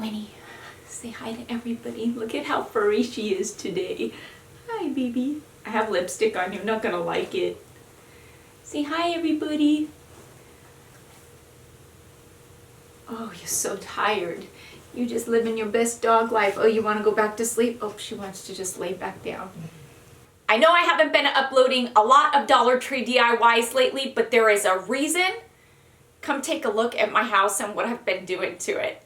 Winnie, say hi to everybody. Look at how furry she is today. Hi, baby. I have lipstick on. You're not gonna like it. Say hi, everybody. Oh, you're so tired. You just living your best dog life. Oh, you want to go back to sleep? Oh, she wants to just lay back down. I know I haven't been uploading a lot of Dollar Tree DIYs lately, but there is a reason. Come take a look at my house and what I've been doing to it.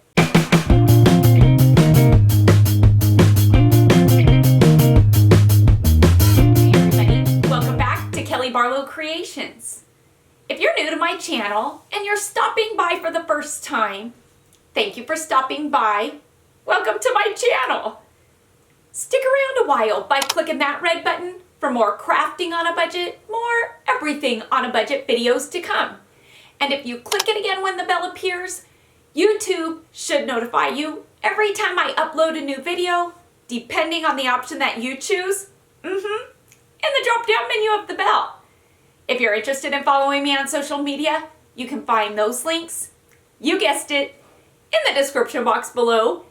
Barlow Creations. If you're new to my channel and you're stopping by for the first time, thank you for stopping by. Welcome to my channel. Stick around a while by clicking that red button for more crafting on a budget, more everything on a budget videos to come. And if you click it again when the bell appears, YouTube should notify you every time I upload a new video, depending on the option that you choose, in the drop-down menu of the bell. If you're interested in following me on social media, you can find those links, you guessed it, in the description box below.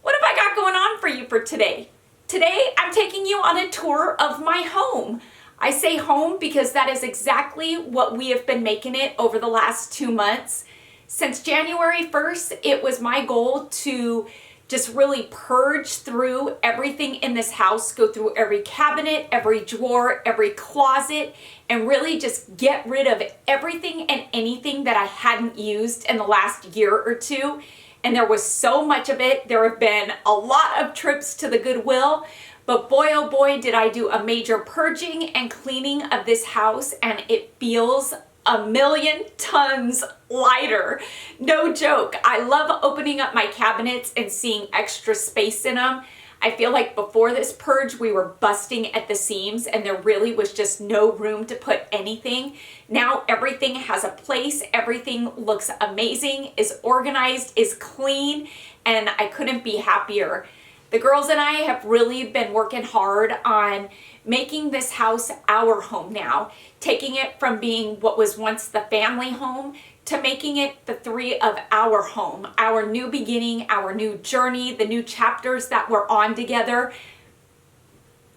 What have I got going on for you for today? Today, I'm taking you on a tour of my home. I say home because that is exactly what we have been making it over the last 2 months. Since January 1st, it was my goal to just really purge through everything in this house, go through every cabinet, every drawer, every closet, and really just get rid of everything and anything that I hadn't used in the last year or two. And there was so much of it. There have been a lot of trips to the Goodwill, but boy, oh boy, did I do a major purging and cleaning of this house, and it feels a million tons lighter. No joke. I love opening up my cabinets and seeing extra space in them. I feel like before this purge, we were busting at the seams and there really was just no room to put anything. Now everything has a place. Everything looks amazing, is organized, is clean, and I couldn't be happier. The girls and I have really been working hard on making this house our home now, taking it from being what was once the family home to making it the three of our home, our new beginning, our new journey, the new chapters that we're on together.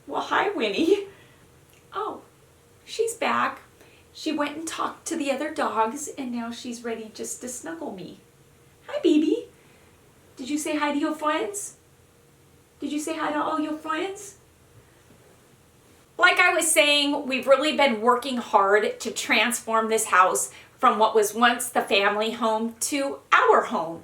Well, hi, Winnie. Oh, she's back. She went and talked to the other dogs and now she's ready just to snuggle me. Hi, baby. Did you say hi to your friends? Did you say hi to all your friends? Like I was saying, we've really been working hard to transform this house from what was once the family home to our home.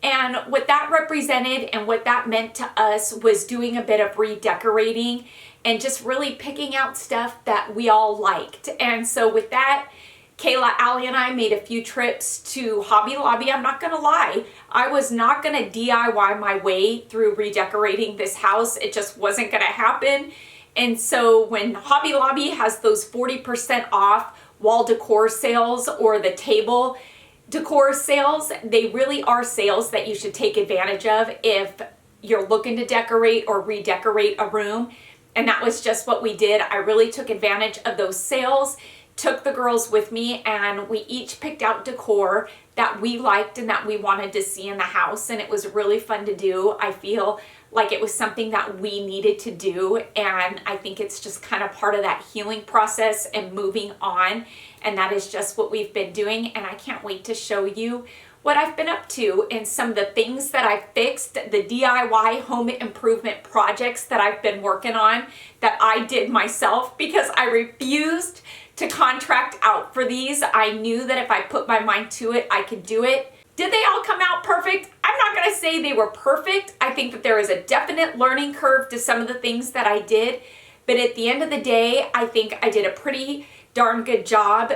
And what that represented and what that meant to us was doing a bit of redecorating and just really picking out stuff that we all liked. And so with that, Kayla, Allie, and I made a few trips to Hobby Lobby. I'm not gonna lie, I was not gonna DIY my way through redecorating this house. It just wasn't gonna happen. And so when Hobby Lobby has those 40% off wall decor sales or the table decor sales, they really are sales that you should take advantage of if you're looking to decorate or redecorate a room. And that was just what we did. I really took advantage of those sales, took the girls with me, and we each picked out decor that we liked and that we wanted to see in the house, and it was really fun to do. I feel like it was something that we needed to do, and I think it's just kind of part of that healing process and moving on, and that is just what we've been doing. And I can't wait to show you what I've been up to and some of the things that I've fixed, the DIY home improvement projects that I've been working on that I did myself because I refused to contract out for these. I knew that if I put my mind to it, I could do it. Did they all come out perfect? I'm not gonna say they were perfect. I think that there is a definite learning curve to some of the things that I did, but at the end of the day, I think I did a pretty darn good job.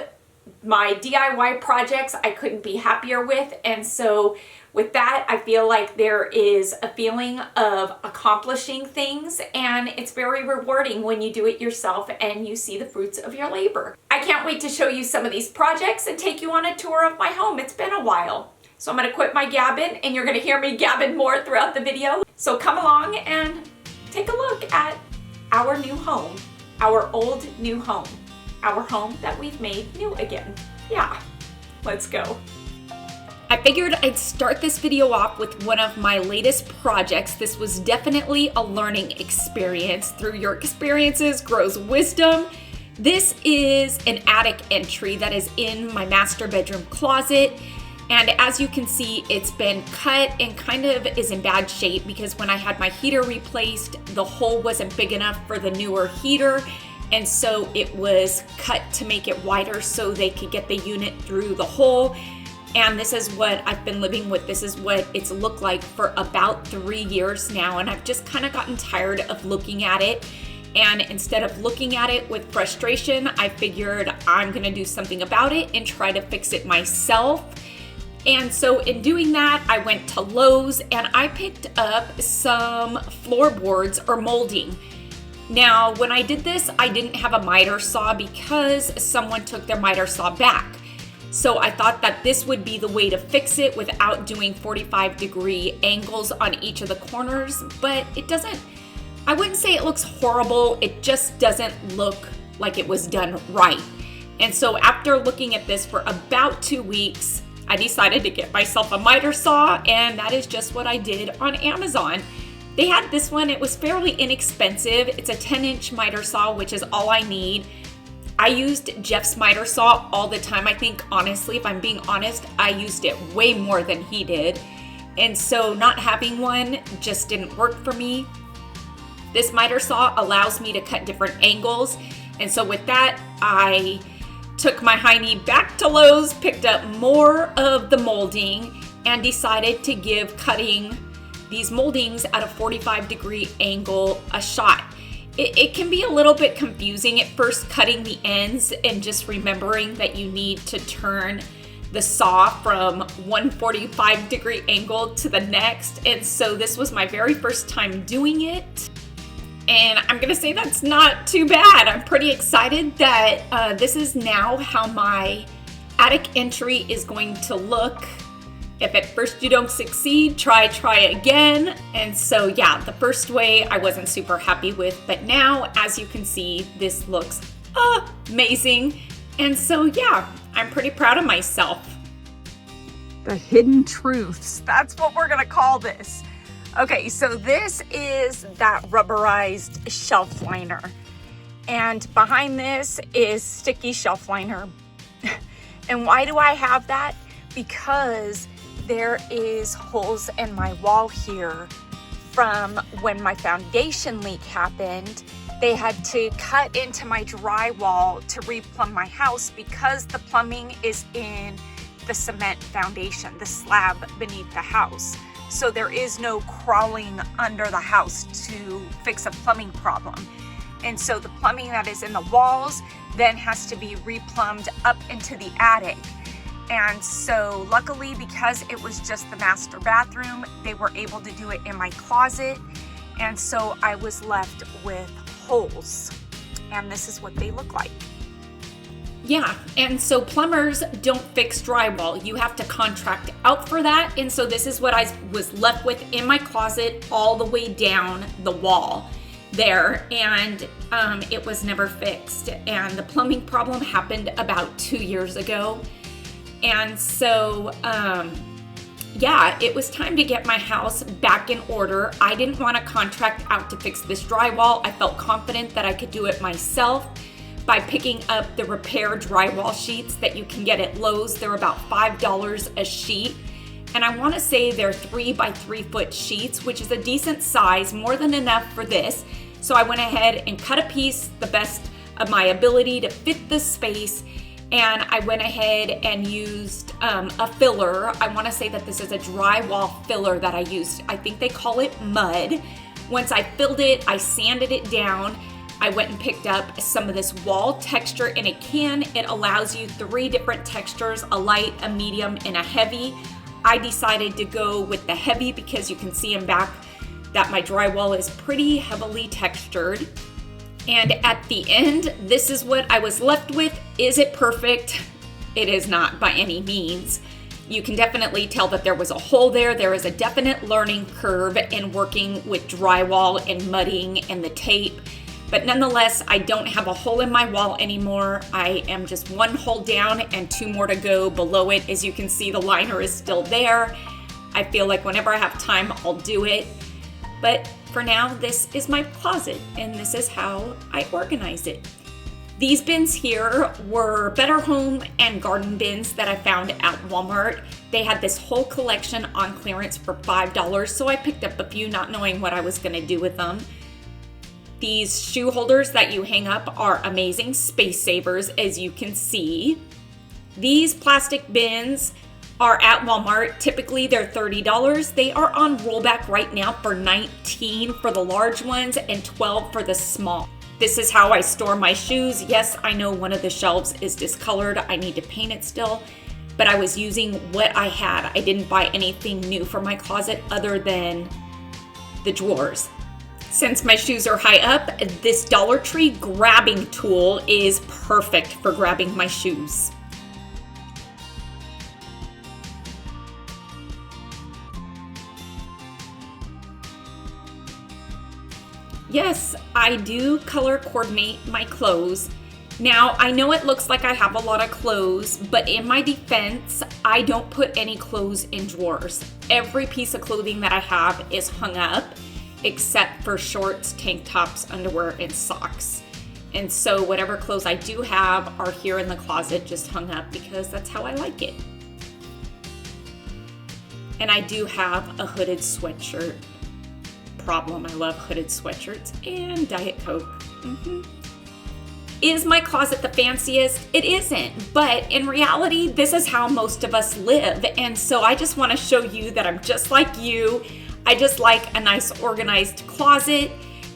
My DIY projects I couldn't be happier with, and so with that, I feel like there is a feeling of accomplishing things, and it's very rewarding when you do it yourself and you see the fruits of your labor. I can't wait to show you some of these projects and take you on a tour of my home. It's been a while. So I'm gonna quit my gabbing, and you're gonna hear me gabbing more throughout the video. So come along and take a look at our new home, our old new home, our home that we've made new again. Yeah, let's go. I figured I'd start this video off with one of my latest projects. This was definitely a learning experience. Through your experiences grows wisdom. This is an attic entry that is in my master bedroom closet. And as you can see, it's been cut and kind of is in bad shape because when I had my heater replaced, the hole wasn't big enough for the newer heater. And so it was cut to make it wider so they could get the unit through the hole. And this is what I've been living with. This is what it's looked like for about 3 years now. And I've just kind of gotten tired of looking at it. And instead of looking at it with frustration, I figured I'm gonna do something about it and try to fix it myself. And so in doing that, I went to Lowe's and I picked up some floorboards or molding. Now, when I did this, I didn't have a miter saw because someone took their miter saw back. So I thought that this would be the way to fix it without doing 45-degree angles on each of the corners, but it doesn't, I wouldn't say it looks horrible, it just doesn't look like it was done right. And so after looking at this for about 2 weeks, I decided to get myself a miter saw, and that is just what I did on Amazon. They had this one, it was fairly inexpensive. It's a 10-inch miter saw, which is all I need. I used Jeff's miter saw all the time. I think, honestly, if I'm being honest, I used it way more than he did. And so not having one just didn't work for me. This miter saw allows me to cut different angles. And so with that, I took my hiney back to Lowe's, picked up more of the molding, and decided to give cutting these moldings at a 45-degree angle a shot. It can be a little bit confusing at first cutting the ends and just remembering that you need to turn the saw from one 45-degree angle to the next. And so this was my very first time doing it. And I'm gonna say that's not too bad. I'm pretty excited that this is now how my attic entry is going to look. If at first you don't succeed, try again. And so yeah, the first way I wasn't super happy with, but now as you can see, this looks amazing. And so yeah, I'm pretty proud of myself. The hidden truths, that's what we're gonna call this. Okay, so this is that rubberized shelf liner. And behind this is sticky shelf liner. And why do I have that? Because there is holes in my wall here from when my foundation leak happened. They had to cut into my drywall to replumb my house because the plumbing is in the cement foundation, the slab beneath the house. So there is no crawling under the house to fix a plumbing problem. And so the plumbing that is in the walls then has to be replumbed up into the attic. And so luckily, because it was just the master bathroom, they were able to do it in my closet. And so I was left with holes. And this is what they look like. Yeah, and so plumbers don't fix drywall. You have to contract out for that. And so this is what I was left with in my closet all the way down the wall there. And it was never fixed. And the plumbing problem happened about 2 years ago. And so, yeah, it was time to get my house back in order. I didn't want to contract out to fix this drywall. I felt confident that I could do it myself by picking up the repair drywall sheets that you can get at Lowe's. They're about $5 a sheet. And I want to say they're 3 by 3 foot sheets, which is a decent size, more than enough for this. So I went ahead and cut a piece the best of my ability to fit the space. And I went ahead and used a filler. I want to say that this is a drywall filler that I used. I think they call it mud. Once I filled it, I sanded it down. I went and picked up some of this wall texture in a can. It allows you 3 different textures, a light, a medium, and a heavy. I decided to go with the heavy because you can see in back that my drywall is pretty heavily textured. And at the end, this is what I was left with. Is it perfect? It is not by any means. You can definitely tell that there was a hole there. There is a definite learning curve in working with drywall and mudding and the tape. But nonetheless, I don't have a hole in my wall anymore. I am just one hole down and 2 more to go below it. As you can see, the liner is still there. I feel like whenever I have time, I'll do it. But for now, this is my closet, and this is how I organize it. These bins here were Better Home and Garden bins that I found at Walmart. They had this whole collection on clearance for $5, so I picked up a few, not knowing what I was gonna do with them. These shoe holders that you hang up are amazing space savers, as you can see. These plastic bins are at Walmart. Typically they're $30. They are on rollback right now for $19 for the large ones and $12 for the small. This is how I store my shoes. Yes, I know one of the shelves is discolored. I need to paint it still, but I was using what I had. I didn't buy anything new for my closet other than the drawers. Since my shoes are high up, this Dollar Tree grabbing tool is perfect for grabbing my shoes. Yes, I do color coordinate my clothes. Now, I know it looks like I have a lot of clothes, but in my defense, I don't put any clothes in drawers. Every piece of clothing that I have is hung up, except for shorts, tank tops, underwear, and socks. And so whatever clothes I do have are here in the closet, just hung up because that's how I like it. And I do have a hooded sweatshirt. Problem. I love hooded sweatshirts and Diet Coke. Is my closet the fanciest? It isn't, but in reality, this is how most of us live. And so I just want to show you that I'm just like you. I just like a nice organized closet,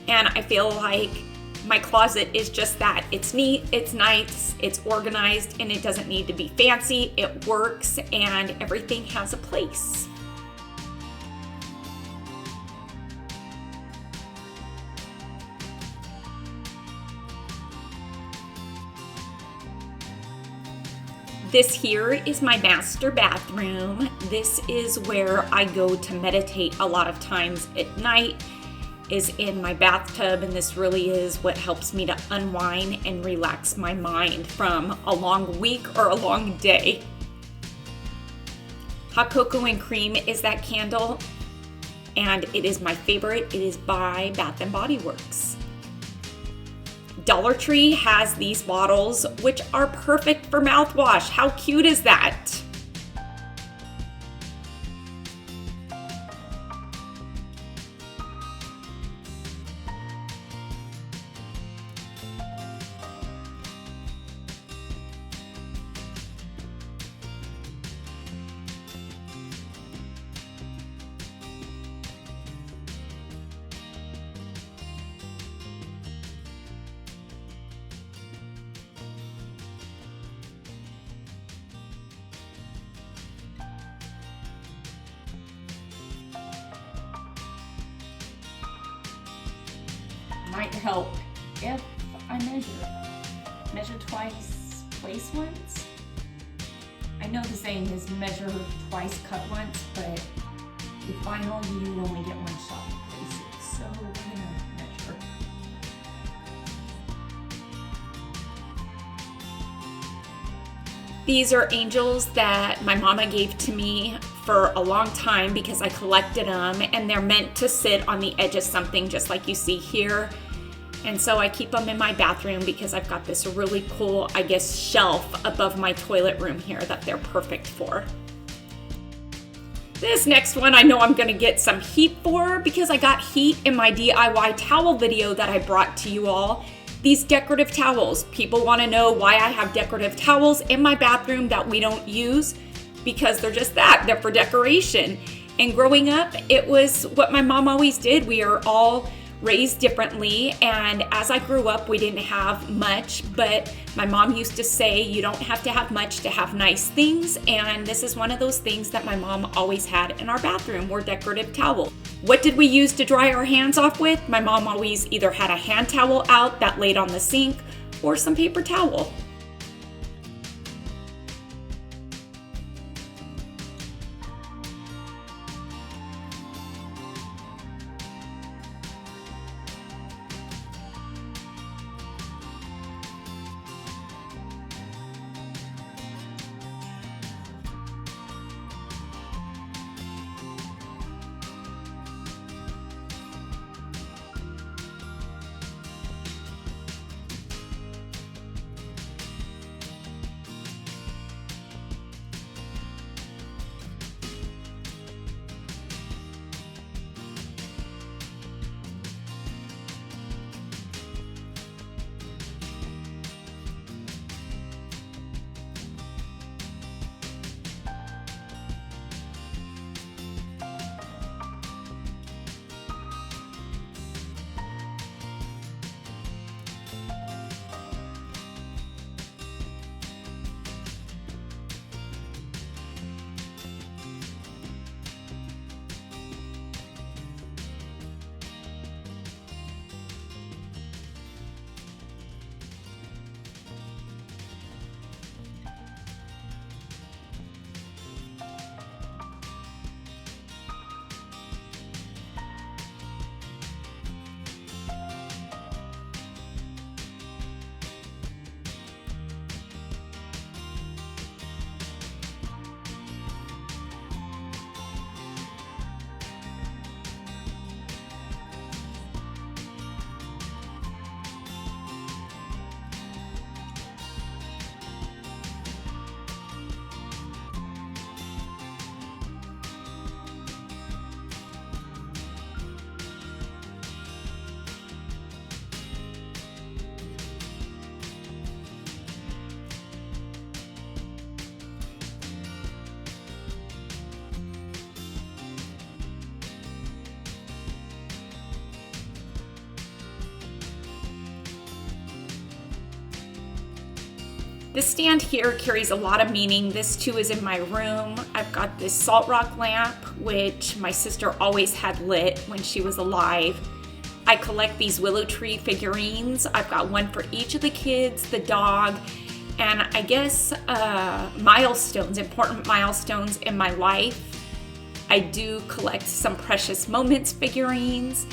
and I feel like my closet is just that. It's neat, it's nice, it's organized, and it doesn't need to be fancy. It works, and everything has a place. This here is my master bathroom. This is where I go to meditate a lot of times at night, is in my bathtub, and this really is what helps me to unwind and relax my mind from a long week or a long day. Hot Cocoa and Cream is that candle, and it is my favorite. It is by Bath & Body Works. Dollar Tree has these bottles, which are perfect for mouthwash. How cute is that? Might help if I measure twice, place once. I know the saying is measure twice, cut once, but with vinyl you only get one shot to place it, so we're gonna measure. These are angels that my mama gave to me for a long time because I collected them, and they're meant to sit on the edge of something just like you see here. And so I keep them in my bathroom because I've got this really cool, I guess, shelf above my toilet room here that they're perfect for. This next one I know I'm gonna get some heat for because I got heat in my DIY towel video that I brought to you all. These decorative towels. People wanna know why I have decorative towels in my bathroom that we don't use, because they're just that, they're for decoration. And growing up, it was what my mom always did. We are all raised differently, and as I grew up, we didn't have much, but my mom used to say you don't have to have much to have nice things, and this is one of those things that my mom always had in our bathroom, were decorative towels. What did we use to dry our hands off with? My mom always either had a hand towel out that laid on the sink or some paper towel. This stand here carries a lot of meaning. This too is in my room. I've got this salt rock lamp, which my sister always had lit when she was alive. I collect these willow tree figurines. I've got one for each of the kids, the dog, and I guess milestones, important milestones in my life. I do collect some precious moments figurines.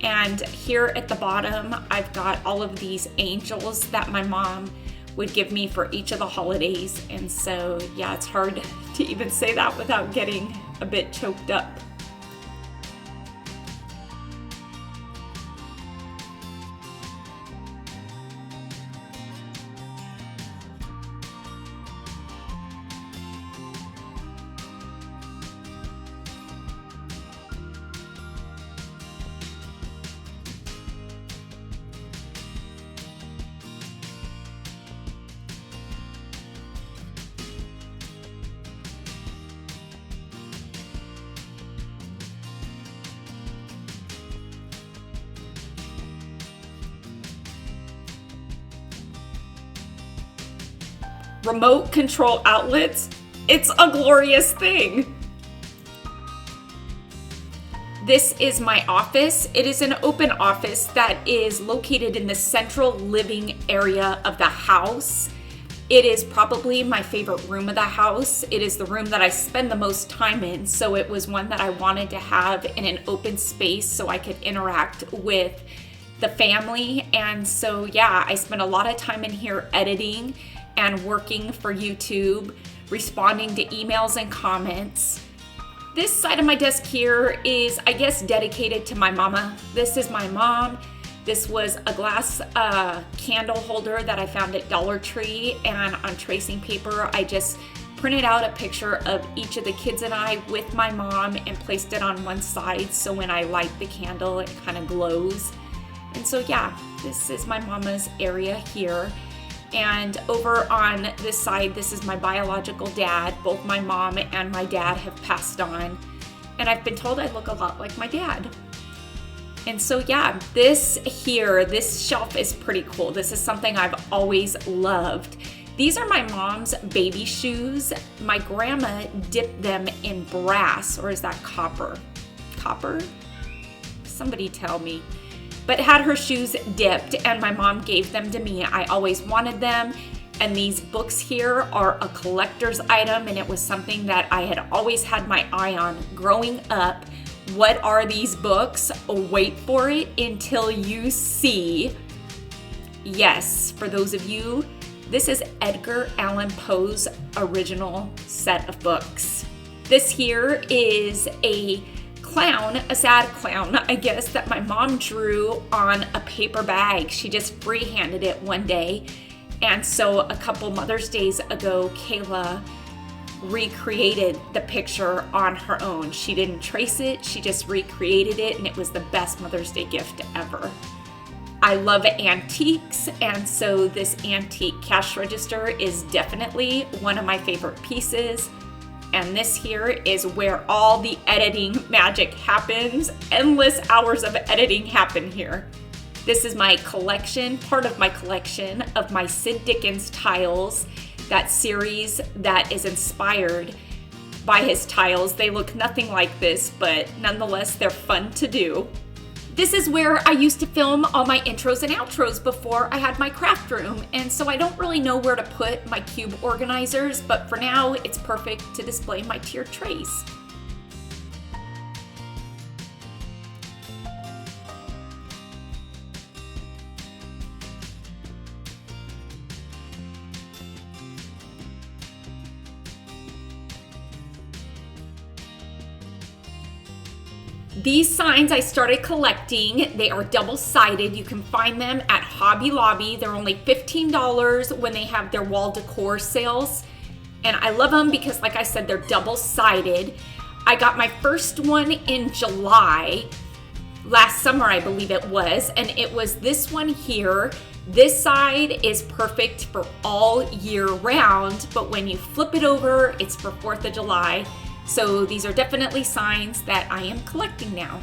And here at the bottom, I've got all of these angels that my mom would give me for each of the holidays. And so, yeah, it's hard to even say that without getting a bit choked up. Remote control outlets, it's a glorious thing. This is my office. It is an open office that is located in the central living area of the house. It is probably my favorite room of the house. It is the room that I spend the most time in, so it was one that I wanted to have in an open space so I could interact with the family. And so, yeah, I spent a lot of time in here editing and working for YouTube, responding to emails and comments. This side of my desk here is, I guess, dedicated to my mama. This is my mom. This was a glass candle holder that I found at Dollar Tree, and on tracing paper, I just printed out a picture of each of the kids and I with my mom and placed it on one side so when I light the candle, it kind of glows. And so, yeah, this is my mama's area here. And over on this side, this is my biological dad. Both my mom and my dad have passed on. And I've been told I look a lot like my dad. And so, yeah, this shelf is pretty cool. This is something I've always loved. These are my mom's baby shoes. My grandma dipped them in brass, or is that copper? Copper? Somebody tell me. But had her shoes dipped, and my mom gave them to me. I always wanted them, and these books here are a collector's item, and it was something that I had always had my eye on growing up. What are these books? Wait for it until you see. Yes, for those of you, this is Edgar Allan Poe's original set of books. This here is a clown, a sad clown, I guess, that my mom drew on a paper bag. She just freehanded it one day. And so a couple Mother's Days ago, Kayla recreated the picture on her own. She didn't trace it, she just recreated it, and it was the best Mother's Day gift ever. I love antiques, and so this antique cash register is definitely one of my favorite pieces. And this here is where all the editing magic happens. Endless hours of editing happen here. This is my collection, part of my collection of my Sid Dickens tiles, that series that is inspired by his tiles. They look nothing like this, but nonetheless, they're fun to do. This is where I used to film all my intros and outros before I had my craft room, and so I don't really know where to put my cube organizers, but for now, it's perfect to display my tiered trays. These signs I started collecting. They are double-sided. You can find them at Hobby Lobby. They're only $15 when they have their wall decor sales. And I love them because, like I said, they're double-sided. I got my first one in July, last summer I believe it was, and it was this one here. This side is perfect for all year round, but when you flip it over, it's for 4th of July. So these are definitely signs that I am collecting now.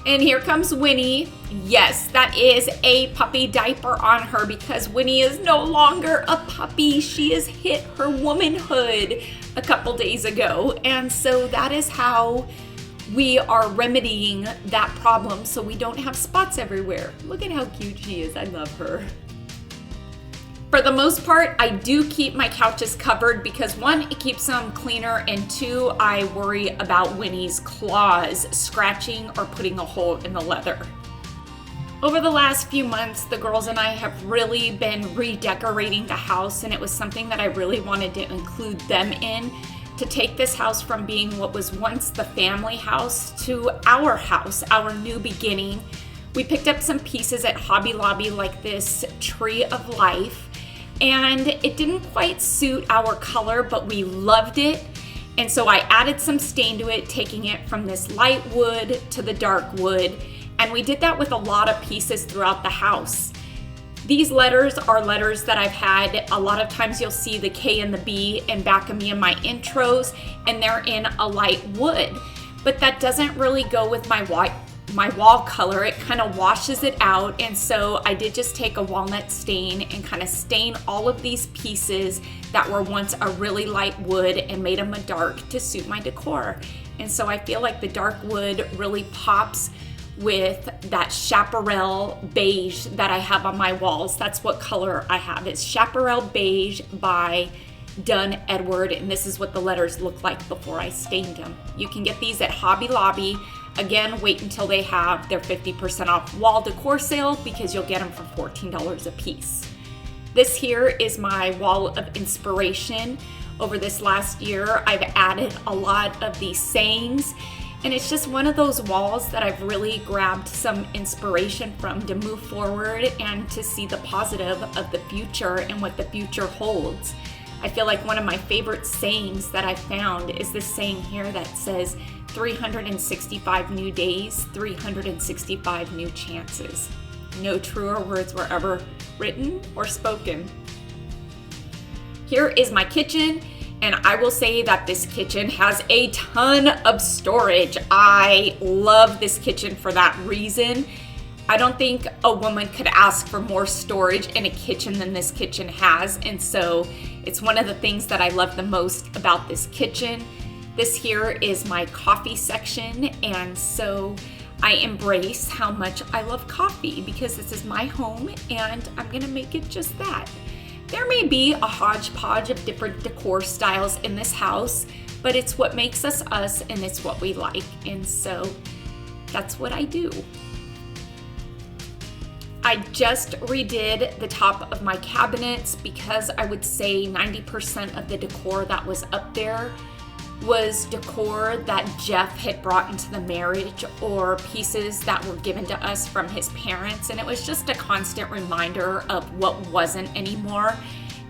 And here comes Winnie. Yes, that is a puppy diaper on her because Winnie is no longer a puppy. She has hit her womanhood a couple days ago. And so that is how we are remedying that problem so we don't have spots everywhere. Look at how cute she is. I love her. For the most part, I do keep my couches covered because one, it keeps them cleaner, and two, I worry about Winnie's claws scratching or putting a hole in the leather. Over the last few months, the girls and I have really been redecorating the house, and it was something that I really wanted to include them in, to take this house from being what was once the family house to our house, our new beginning. We picked up some pieces at Hobby Lobby like this tree of life, and it didn't quite suit our color, but we loved it. And so I added some stain to it, taking it from this light wood to the dark wood. And we did that with a lot of pieces throughout the house. These letters are letters that I've had. A lot of times you'll see the K and the B in back of me in my intros, and they're in a light wood. But that doesn't really go with my wall color. It kind of washes it out, and so I did just take a walnut stain and kind of stain all of these pieces that were once a really light wood and made them a dark to suit my decor. And so I feel like the dark wood really pops with that chaparral beige that I have on my walls. That's what color I have. It's chaparral beige by Dunn Edward, and this is what the letters look like before I stained them. You can get these at Hobby Lobby. Again, wait until they have their 50% off wall decor sale because you'll get them for $14 a piece. This here is my wall of inspiration. Over this last year, I've added a lot of these sayings, and it's just one of those walls that I've really grabbed some inspiration from to move forward and to see the positive of the future and what the future holds. I feel like one of my favorite sayings that I found is this saying here that says, 365 new days, 365 new chances. No truer words were ever written or spoken. Here is my kitchen, and I will say that this kitchen has a ton of storage. I love this kitchen for that reason. I don't think a woman could ask for more storage in a kitchen than this kitchen has, and so it's one of the things that I love the most about this kitchen. This here is my coffee section, and so I embrace how much I love coffee because this is my home and I'm gonna make it just that. There may be a hodgepodge of different decor styles in this house, but it's what makes us us and it's what we like, and so that's what I do. I just redid the top of my cabinets because I would say 90% of the decor that was up there was decor that Jeff had brought into the marriage or pieces that were given to us from his parents, and it was just a constant reminder of what wasn't anymore.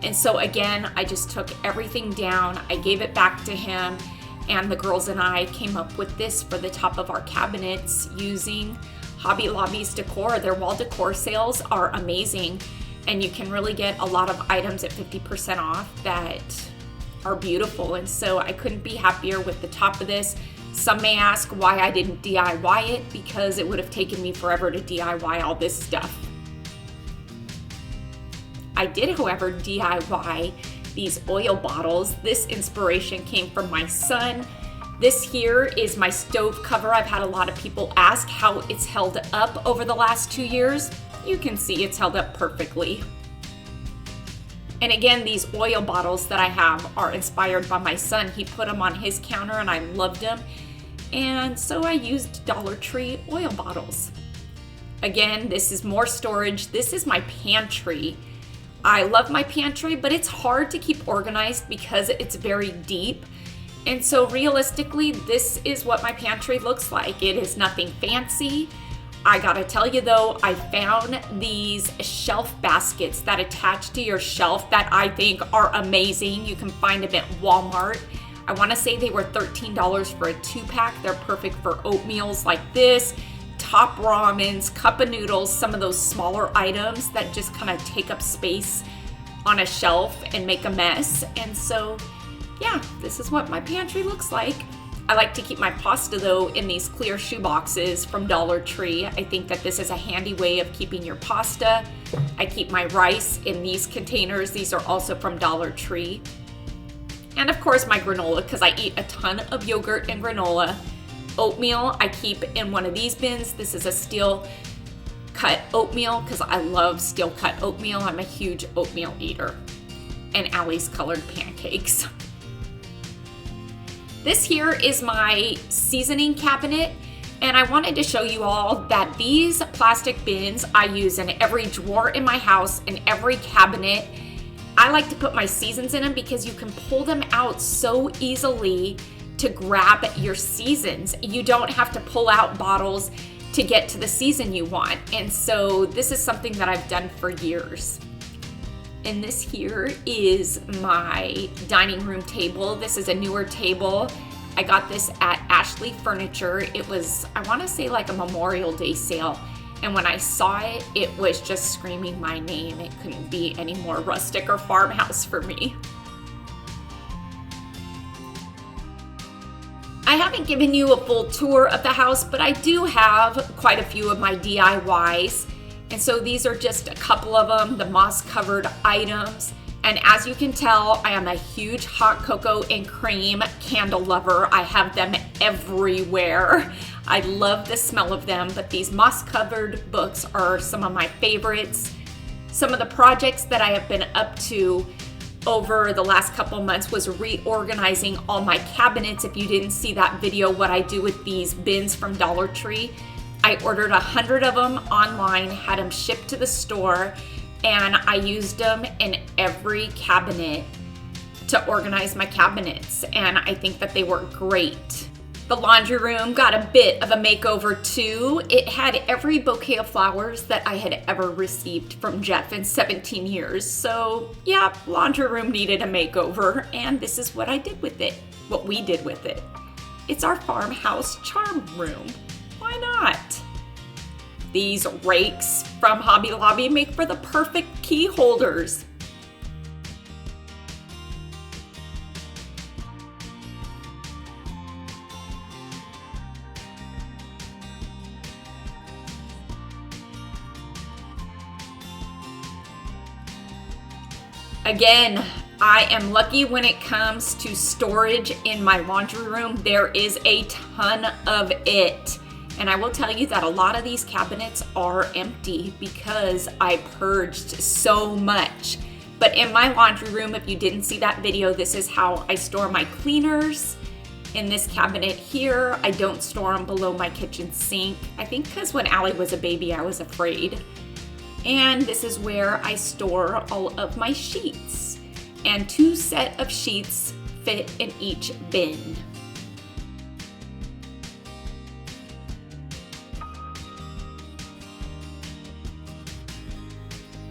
And so again, I just took everything down, I gave it back to him, and the girls and I came up with this for the top of our cabinets using Hobby Lobby's decor. Their wall decor sales are amazing, and you can really get a lot of items at 50% off that are beautiful, and so I couldn't be happier with the top of this. Some may ask why I didn't DIY it, because it would have taken me forever to DIY all this stuff. I did, however, DIY these oil bottles. This inspiration came from my son. This here is my stove cover. I've had a lot of people ask how it's held up over the last 2 years. You can see it's held up perfectly. And again, these oil bottles that I have are inspired by my son. He put them on his counter and I loved them. And so I used Dollar Tree oil bottles. Again, this is more storage. This is my pantry. I love my pantry, but it's hard to keep organized because it's very deep. And so realistically, this is what my pantry looks like. It is nothing fancy. I gotta tell you though, I found these shelf baskets that attach to your shelf that I think are amazing. You can find them at Walmart. I wanna say they were $13 for a 2-pack. They're perfect for oatmeals like this, top ramens, cup of noodles, some of those smaller items that just kind of take up space on a shelf and make a mess. And so, yeah, this is what my pantry looks like. I like to keep my pasta though in these clear shoe boxes from Dollar Tree. I think that this is a handy way of keeping your pasta. I keep my rice in these containers. These are also from Dollar Tree. And of course my granola, because I eat a ton of yogurt and granola. Oatmeal I keep in one of these bins. This is a steel cut oatmeal because I love steel cut oatmeal. I'm a huge oatmeal eater. And Allie's colored pancakes. This here is my seasoning cabinet, and I wanted to show you all that these plastic bins I use in every drawer in my house, in every cabinet. I like to put my seasons in them because you can pull them out so easily to grab your seasons. You don't have to pull out bottles to get to the season you want. And so this is something that I've done for years. And this here is my dining room table. This is a newer table. I got this at Ashley Furniture. It was, I want to say, like a Memorial Day sale. And when I saw it, it was just screaming my name. It couldn't be any more rustic or farmhouse for me. I haven't given you a full tour of the house, but I do have quite a few of my DIYs. And so these are just a couple of them, the moss covered items. And as you can tell, I am a huge hot cocoa and cream candle lover. I have them everywhere. I love the smell of them, but these moss covered books are some of my favorites. Some of the projects that I have been up to over the last couple months was reorganizing all my cabinets. If you didn't see that video, what I do with these bins from Dollar Tree, I ordered 100 of them online, had them shipped to the store, and I used them in every cabinet to organize my cabinets, and I think that they work great. The laundry room got a bit of a makeover too. It had every bouquet of flowers that I had ever received from Jeff in 17 years. So yeah, laundry room needed a makeover, and this is what I did with it, what we did with it. It's our farmhouse charm room. Why not? These rakes from Hobby Lobby make for the perfect key holders. Again, I am lucky when it comes to storage in my laundry room. There is a ton of it. And I will tell you that a lot of these cabinets are empty because I purged so much. But in my laundry room, if you didn't see that video, this is how I store my cleaners. In this cabinet here, I don't store them below my kitchen sink. I think because when Allie was a baby, I was afraid. And this is where I store all of my sheets. And 2 sets of sheets fit in each bin.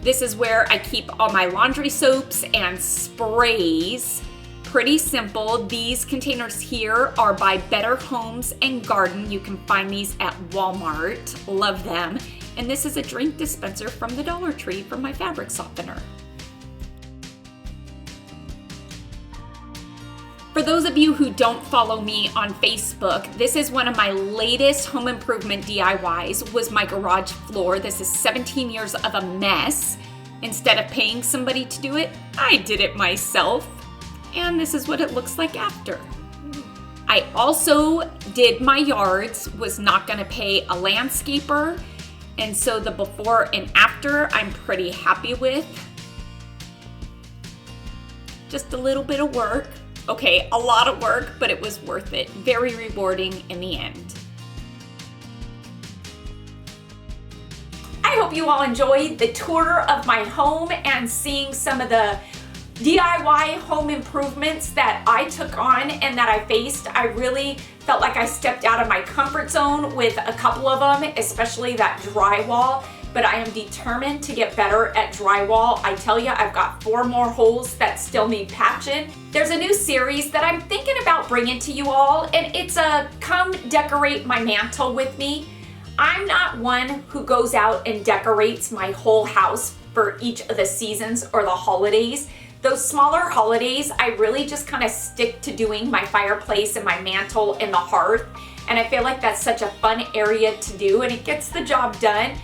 This is where I keep all my laundry soaps and sprays. Pretty simple. These containers here are by Better Homes and Garden. You can find these at Walmart. Love them. And this is a drink dispenser from the Dollar Tree for my fabric softener. For those of you who don't follow me on Facebook, this is one of my latest home improvement DIYs, was my garage floor. This is 17 years of a mess. Instead of paying somebody to do it, I did it myself. And this is what it looks like after. I also did my yards, was not gonna pay a landscaper. And so the before and after, I'm pretty happy with. Just a little bit of work. Okay, a lot of work, but it was worth it. Very rewarding in the end. I hope you all enjoyed the tour of my home and seeing some of the DIY home improvements that I took on and that I faced. I really felt like I stepped out of my comfort zone with a couple of them, especially that drywall. But I am determined to get better at drywall. I tell you, I've got 4 more holes that still need patching. There's a new series that I'm thinking about bringing to you all, and it's a come decorate my mantle with me. I'm not one who goes out and decorates my whole house for each of the seasons or the holidays. Those smaller holidays, I really just kind of stick to doing my fireplace and my mantle and the hearth. And I feel like that's such a fun area to do and it gets the job done.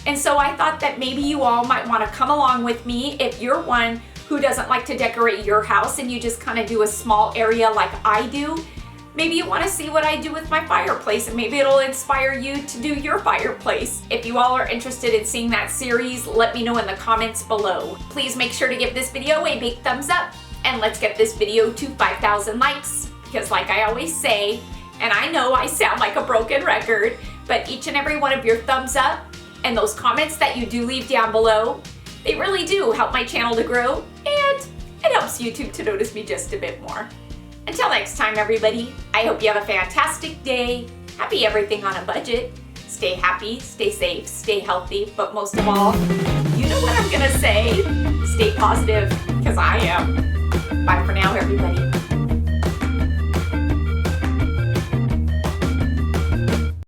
And so I thought that maybe you all might want to come along with me if you're one who doesn't like to decorate your house and you just kind of do a small area like I do. Maybe you want to see what I do with my fireplace and maybe it'll inspire you to do your fireplace. If you all are interested in seeing that series, let me know in the comments below. Please make sure to give this video a big thumbs up and let's get this video to 5,000 likes. Because like I always say, and I know I sound like a broken record, but each and every one of your thumbs up and those comments that you do leave down below, they really do help my channel to grow and it helps YouTube to notice me just a bit more. Until next time, everybody, I hope you have a fantastic day. Happy everything on a budget. Stay happy, stay safe, stay healthy, but most of all, you know what I'm gonna say? Stay positive, because I am. Bye for now, everybody.